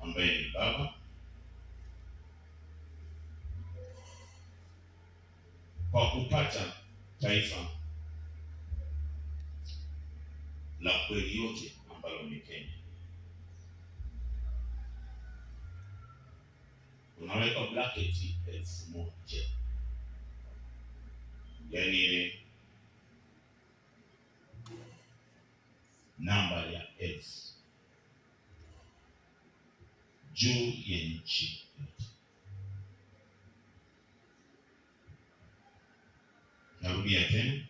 ambaye ni Baba, kwa kupata taifa la kweli yote ambalo ni Kenya. Unaweka bracket 1000, yaani ile namba ya 1000 juu ya nchi yote. Narudia tena,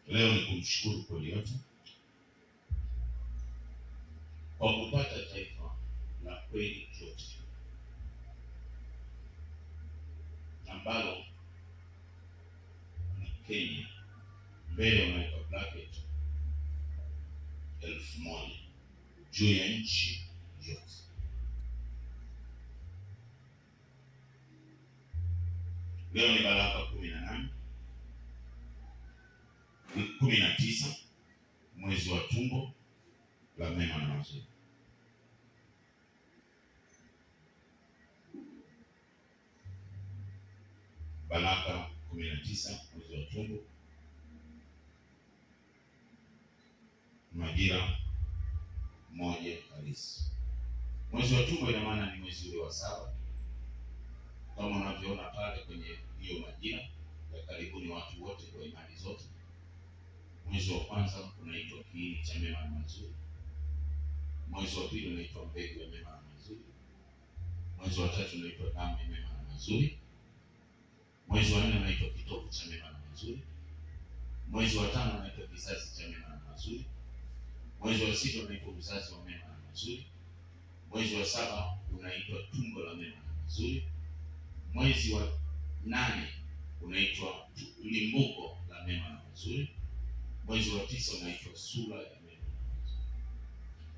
leo ni kumshukuru kweli yote kwa kupata taifa la kweli yote ambalo ni Kenya. Mbele unaweka bracket 1000 juu ya nchi yote. Leo ni Baraka 19 mwezi wa tumbo la mema na mazuri. Baraka 19 mwezi wa tumbo, majira moja halisi. Mwezi wa tumbo ina maana ni mwezi ule wa 7, kama unavyoona pale kwenye hiyo majira ya karibuni watu wote kwa imani zote. Mwezi wa kwanza unaitwa kiini cha mema na mazuri. Mwezi wa pili unaitwa mbegu ya mema na mazuri. Mwezi wa tatu unaitwa damu ya mema na mazuri. Mwezi wa 4 unaitwa kitovu cha mema na mazuri. Mwezi wa 5 unaitwa kizazi cha mema na mazuri. Mwezi wa 6 unaitwa uzazi wa mema na mazuri. Mwezi wa 7 unaitwa tumbo la mema na mazuri. Mwezi wa 8 unaitwa limbuko la mema na mazuri. Mwezi wa 9 unaitwa sura ya mema na mazuri.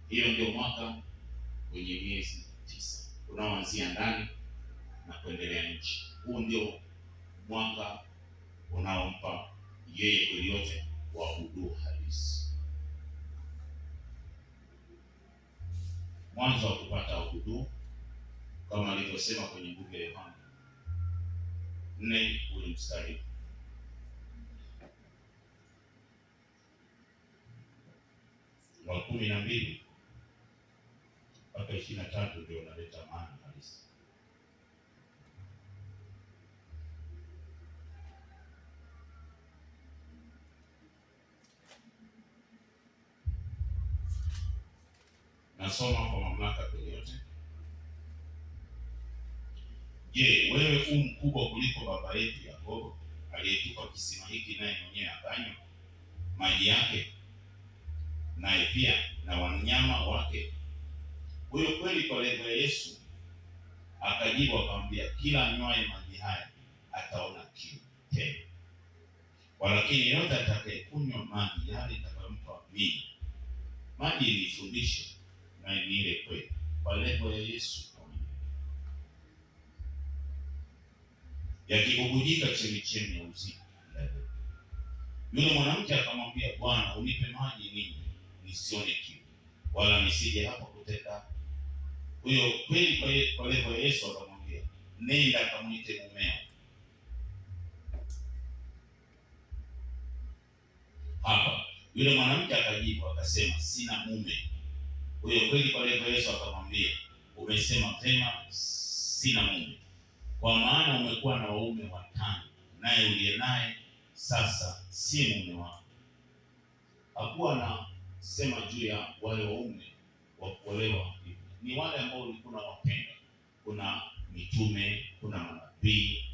Hiyo ndio mwaka wenye miezi 9 unaoanzia ndani na kuendelea nchi. Huu ndio mwaka unaompa yeye kweli yote wahudu halisi. Mwanzo wa kupata wahudu kama alivyosema kwenye buku ya Yohana 4 ule mstari wa 12 mpaka 23 ndio unaleta maana halisi. Nasoma kwa mamlaka yote. Je, wewe u mkubwa kuliko baba yetu Yakobo aliyetupa kisima hiki, naye mwenyewe akanywa maji yake, naye pia na wanyama wake? Huyo kweli kwa lengo ya Yesu akajibu akamwambia, kila anywaye maji haya ataona kiu tena, walakini yeyote atakayekunywa maji yale nitakayompa mimi, maji ilifundisha na ni ile kweli kwa lengo ya Yesu, yakibubujika chemichemi ya uzima. Yule mwanamke akamwambia, Bwana, unipe maji ninywe nisione kiu, wala nisije hapa kuteka. Huyo kweli kwa lengo ya Yesu akamwambia, nenda akamwite mumeo. Hapa yule mwanamke akajibu akasema, sina mume. Huyo kweli kwa lengo ya Yesu akamwambia, umesema tena, sina mume, kwa maana umekuwa na waume 5, naye uliye naye sasa si mume wako. Hakuwa na sema juu ya wale waume wa kuolewa, ni wale ambao ulikuwa unawapenda. Kuna mitume, kuna manabii,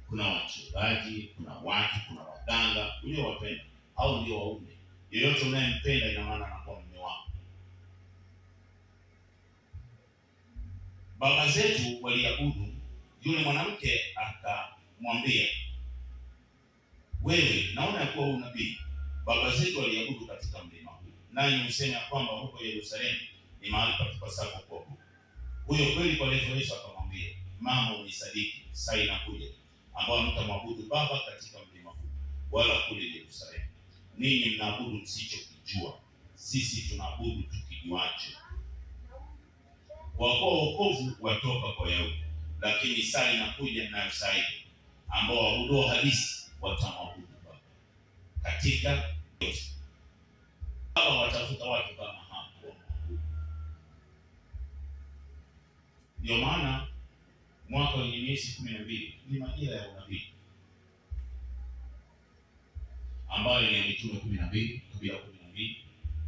kuna wachungaji, kuna watu, kuna waganga uliowapenda. Hao ndio waume. Yeyote unayempenda ina maana anakuwa mume wako. Baba zetu waliabudu. Yule mwanamke akamwambia, wewe naona kuwa unabii. Baba zetu waliabudu katika mlima huu, nanyi husema kwamba huko Yerusalemu ni mahali patupasako kuabudu. Huyo kweli kwa lengo Yesu akamwambia, mama, unisadiki, saa inakuja ambao mtamwabudu Baba katika mlima huu, wala kule Yerusalemu. Ninyi mnaabudu msichokijua, sisi tunaabudu tukijuacho, kwa kuwa wokovu watoka kwa Yahudi, lakini saa inakuja nayo zaidi, ambao waabudu halisi watamwabudu Baba katika yote. Baba watafuta watu kama hapo. Ndio maana mwaka wenye miezi 12 ni majira ya unabii, ambayo ni ya mitume 12, kabila 12,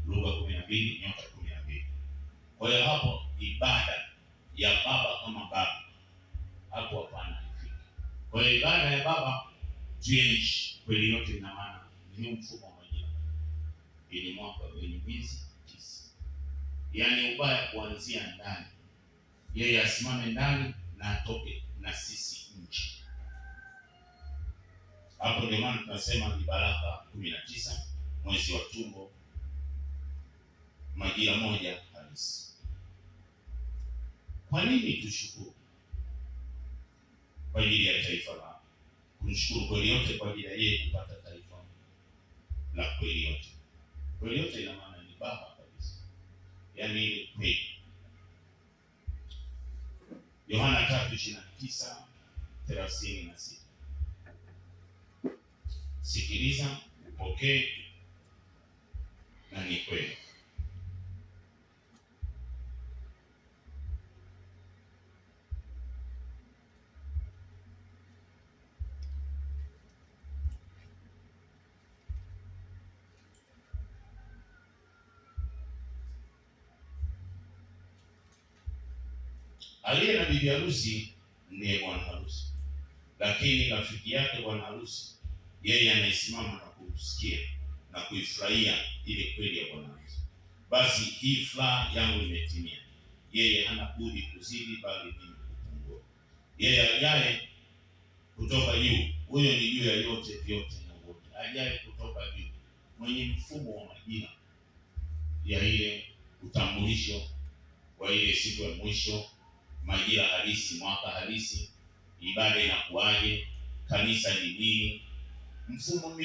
lugha 12, nyota 12. Kwa hiyo hapo ibada ya Baba kama Baba hapo hapana ifiki. Kwa hiyo ibada ya Baba juu ya nchi kweli yote, ina maana ni mfumo wa majira. Ili mwaka wenye miezi 9, yaani ubaya kuanzia ndani, yeye asimame ndani na atoke na sisi nje. Hapo ndio maana tunasema ni baraka 19, mwezi wa tumbo, majira moja halisi. Kwa nini tushukuru? Kwa ajili ya taifa la kumshukuru kweli yote, kwa ajili ya yeye kupata taifa la kweli yote. Kweli yote ina maana ni Baba kabisa, yaani ile kweli. Yohana 3:29-36. Sikiliza, upokee, na ni kweli. Aliye na bibi harusi ndiye bwana harusi, lakini rafiki yake bwana harusi yeye anayesimama na kusikia na kuifurahia ile kweli ya bwana harusi. Basi hii furaha yangu imetimia. Yeye hana budi kuzidi, bali mimi kupungua. Yeye ajaye kutoka juu, huyo ni juu ya yote vyote na wote. Ajaye kutoka juu, mwenye mfumo wa majina ya ile utambulisho wa ile siku ya mwisho, majira halisi, mwaka halisi, ibada inakuaje, kanisa ni nini, mifumo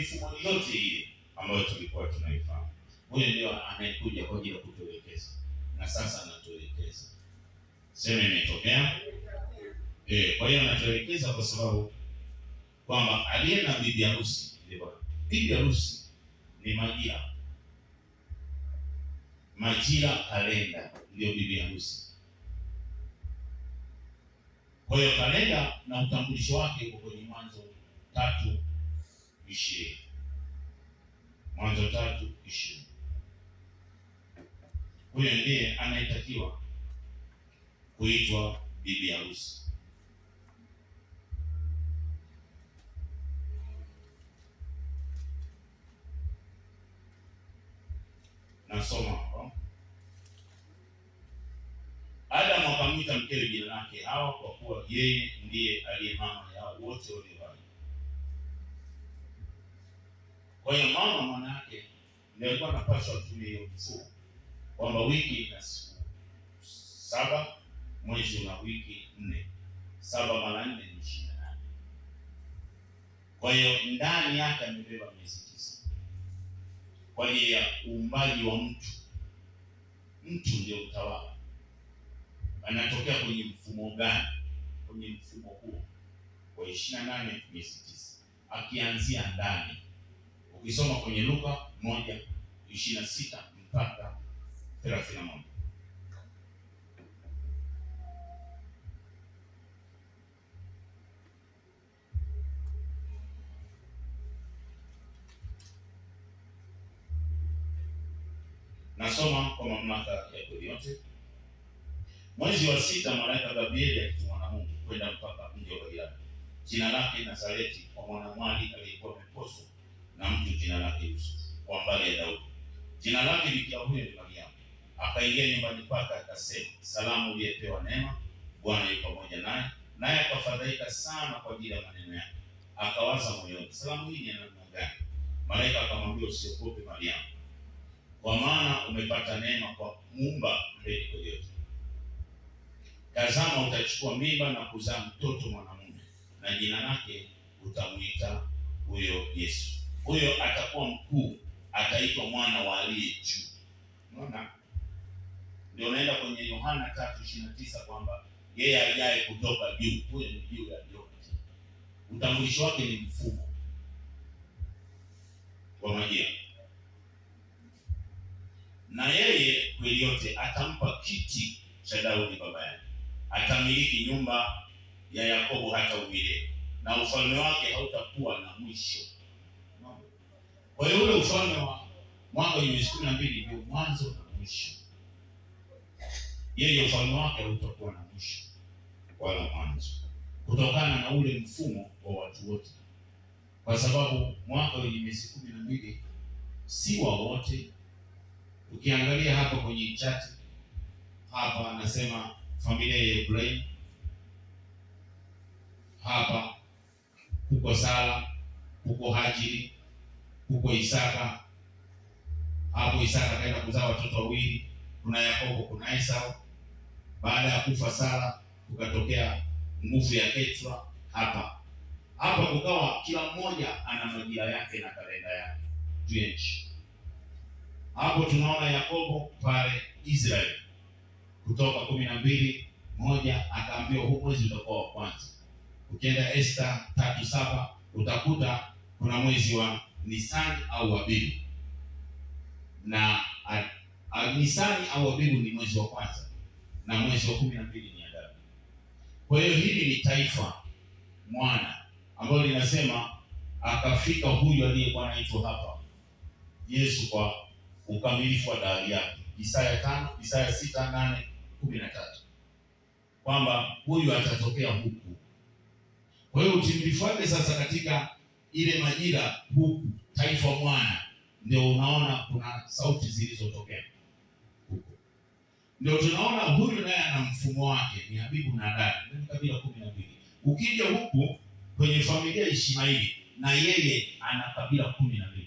yote ile ambayo tulikuwa tunaifahamu. Huyo ndio anayekuja kwa ajili ya kutuelekeza, na sasa anatuelekeza. Sema imetokea. Kwa hiyo anatuelekeza kwa sababu kwamba aliye na bibi harusi ndio bibi harusi. Ni majira kalenda ndio bibi harusi. Kwa hiyo kalenda na utambulisho wake uko kwenye Mwanzo 3:20. Mwanzo 3:20. Huyo ndiye anayetakiwa kuitwa bibi harusi. Nasoma hapo. Adamu akamwita mkewe jina lake Hawa, kwa kuwa yeye ndiye aliye mama ya wote walio hai. Kwa hiyo mama maana yake ndio alikuwa anapaswa kutumia hiyo mfumo kwamba wiki ina siku 7, mwezi una wiki 4. 7 mara 4 ni 28. Kwa hiyo ndani yake amebeba miezi 9 kwa ajili ya uumbaji wa mtu. Mtu ndio utawala. Anatokea kwenye mfumo gani? Kwenye mfumo huo kwa 28 miezi 9, akianzia ndani. Ukisoma kwenye Luka 1:26 mpaka 31. Nasoma kwa mamlaka ya kweli yote. Mwezi wa 6, malaika Gabrieli alitumwa na Mungu kwenda mpaka mji wa Galilaya, jina lake Nazareti, kwa mwanamwali aliyekuwa ameposwa na mtu jina lake Yusufu, kwa mbali ya Daudi. Jina lake bikira huyo ni Mariamu. Akaingia nyumbani kwake, akasema, salamu uliyepewa neema, Bwana yu pamoja naye. Naye akafadhaika sana kwa ajili ya maneno yake, akawaza moyoni, salamu hii ni namna gani? Malaika akamwambia, usiogope Mariamu, kwa maana umepata neema kwa Muumba mbele yote. Tazama, utachukua mimba na kuzaa mtoto mwanamume, na jina lake utamuita huyo Yesu. Huyo atakuwa mkuu, ataitwa mwana wa aliye juu. Unaona? Ndio unaenda kwenye Yohana 3:29 kwamba yeye ajaye kutoka juu, huyo ni juu ya yote. Utambulisho wake ni mfumo wa majira, na yeye kweli yote atampa kiti cha Daudi baba yake, atamiliki nyumba ya Yakobo hata umilele, na ufalme wake hautakuwa na mwisho. Kwa hiyo ule ufalme wa mwaka wa miezi 12 ndio mwanzo na mwisho. Yeye ufalme wake hautakuwa na mwisho wala mwanzo, kutokana na ule mfumo wa watu wote, kwa sababu mwaka wa miezi 12 si wa wote. Ukiangalia hapa kwenye chati hapa anasema familia ya Ibrahim, hapa kuko Sara, kuko Hajiri, kuko Isaka. Hapo Isaka kaenda kuzaa watoto wawili, kuna Yakobo, kuna Esau. Baada ya kufa Sara kukatokea nguvu ya Ketura. Hapa kukawa kila mmoja ana majira yake na kalenda yake juu ya nchi. Hapo tunaona Yakobo pale Israeli, Kutoka 12:1 akaambiwa huu mwezi utakuwa wa kwanza. Ukienda Esther 3:7 utakuta kuna mwezi wa Nisani au Abibu, na Nisani au Abibu ni mwezi wa kwanza, na mwezi wa 12 ni Adari. Kwa hiyo hili ni taifa mwana ambalo linasema akafika huyu aliyekuwa anaitwa hapa Yesu kwa ukamilifu wa dahari yake. Isaya 5, Isaya 6:8-13 kwamba huyu atatokea huku. Kwa hiyo utimilifu wake sasa katika ile majira huku taifa mwana, ndio unaona kuna sauti zilizotokea huko. Ndio tunaona huyu naye ana mfumo wake, ni Abibu na Adari, ni kabila 12. Ukija huku kwenye familia ya Ishmaeli, na yeye ana kabila 12.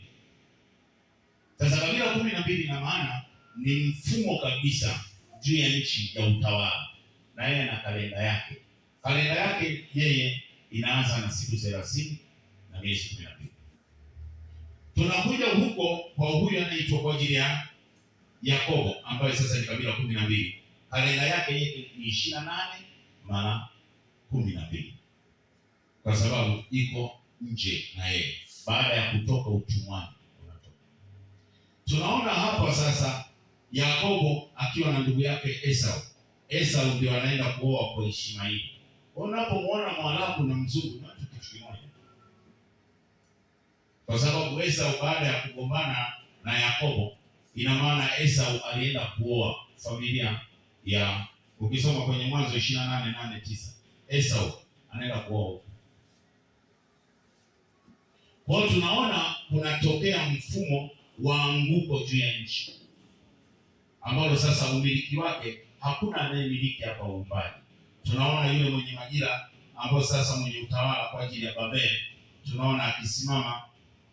Sasa kabila 12 ina maana ni mfumo kabisa juu ya nchi ya utawala, na yeye ana kalenda yake. Kalenda yake yeye inaanza na siku 30 na miezi 12. Tunakuja huko kwa huyu anaitwa kwa ajili ya Yakobo ambaye sasa ni kabila 12. Kalenda yake yeye ni 28 mara 12, kwa sababu iko nje na yeye baada ya kutoka utumwani. Tunaona hapa sasa Yakobo akiwa na ndugu yake Esau. Esau ndio anaenda kuoa kwa Ishmaeli. Unapomwona Mwarabu na mzungu na kitu kimoja, kwa sababu Esau baada ya kugombana na Yakobo, ina maana Esau alienda kuoa familia ya, ukisoma kwenye Mwanzo 28:8-9, Esau anaenda kuoa. Kwa hiyo tunaona kunatokea mfumo wa anguko juu ya nchi, ambalo sasa umiliki wake hakuna anayemiliki hapa uumbaji. Tunaona yule mwenye majira ambao sasa mwenye utawala kwa ajili ya Babeli, tunaona akisimama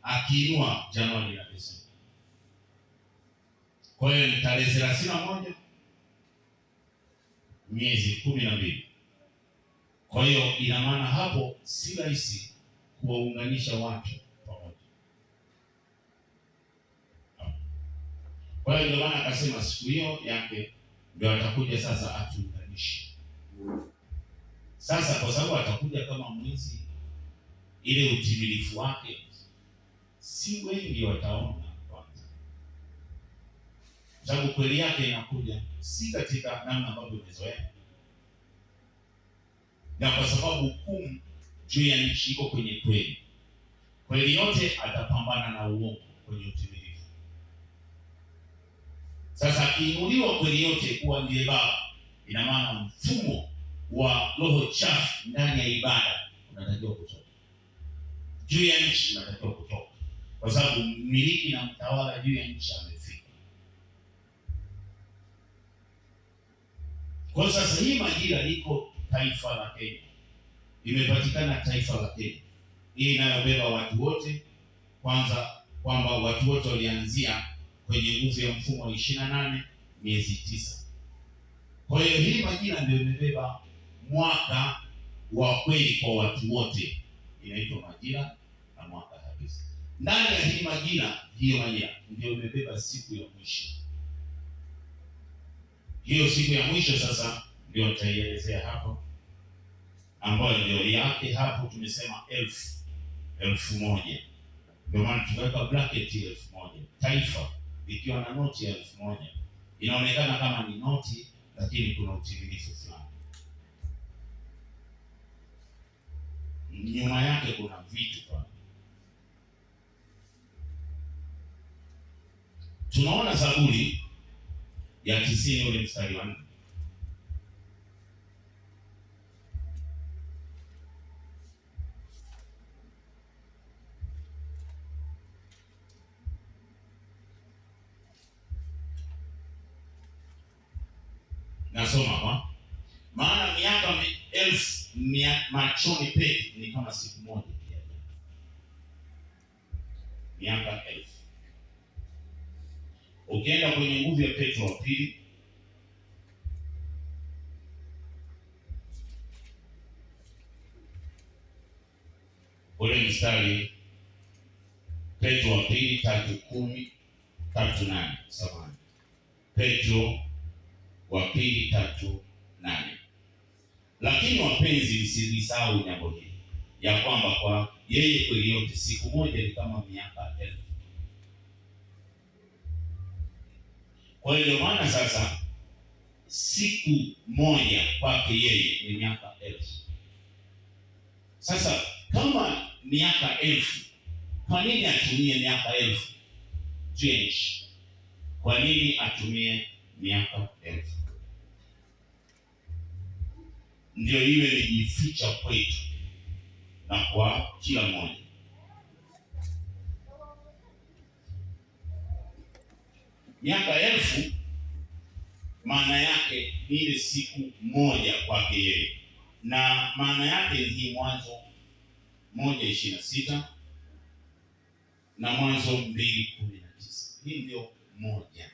akiinua Januari na Desemba. Kwa hiyo ni tarehe 31 miezi 12. Kwa hiyo ina maana hapo si rahisi kuwaunganisha watu pamoja. Kwa hiyo ndio maana akasema siku hiyo yake ndio atakuja sasa atuunganishe. Sasa kwa sababu atakuja kama mwizi, ile utimilifu wake si wengi wataona kwanza, sababu kweli yake inakuja si katika namna ambavyo umezoea, na kwa sababu hukumu juu ya nchi iko kwenye kweli. Kweli yote atapambana na uongo kwenye utimilifu. Sasa akiinuliwa kweli yote kuwa ndiye baba, ina maana mfumo wa roho chafu ndani ya ibada unatakiwa kutoka, juu ya nchi unatakiwa kutoka, kwa sababu mmiliki na mtawala juu ya nchi amefika. Kwa sasa hii majira liko taifa la Kenya, imepatikana taifa la Kenya hii inayobeba watu wote. Kwanza kwamba watu wote walianzia kwenye nguvu ya mfumo wa 28 miezi 9. Kwa hiyo hii majira ndio imebeba mwaka wa kweli kwa watu wote, inaitwa majira na mwaka kabisa. Ndani ya hii majira, hiyo majira ndio imebeba siku ya mwisho. Hiyo siku ya mwisho sasa ndio nitaielezea hapo, ambayo ndio yake hapo tumesema 1,000. Ndio maana tukaweka bracket 1,000. Taifa ikiwa na noti ya 1,000 inaonekana kama ni noti, lakini kuna utimilifu fulani nyuma yake, kuna vitu pale. Tunaona Zaburi ya 90 ule mstari wa 4. Nasoma hapa, maana miaka 1,000 machoni petu ni kama siku moja. Miaka 1,000. Ukienda kwenye nguvu ya Petro wa pili, ule mstari, Petro wa pili 3:10, 3:8, samahani, Petro wa pili 3:8. Lakini wapenzi, msilisahau jambo hili, ya kwamba kwa yeye kweli yote siku moja ni kama miaka 1,000. Kwa hiyo maana sasa siku moja kwake yeye ni miaka 1,000. Sasa kama miaka 1,000, kwa nini atumie miaka 1,000? Change. Kwa nini atumie miaka 1,000? Ndio iwe lijificha kwetu na kwa kila mmoja. Miaka 1,000 maana yake ni ile siku moja kwake yeye, na maana yake ni Mwanzo 1:26 na Mwanzo 2:19. Hii ndio moja.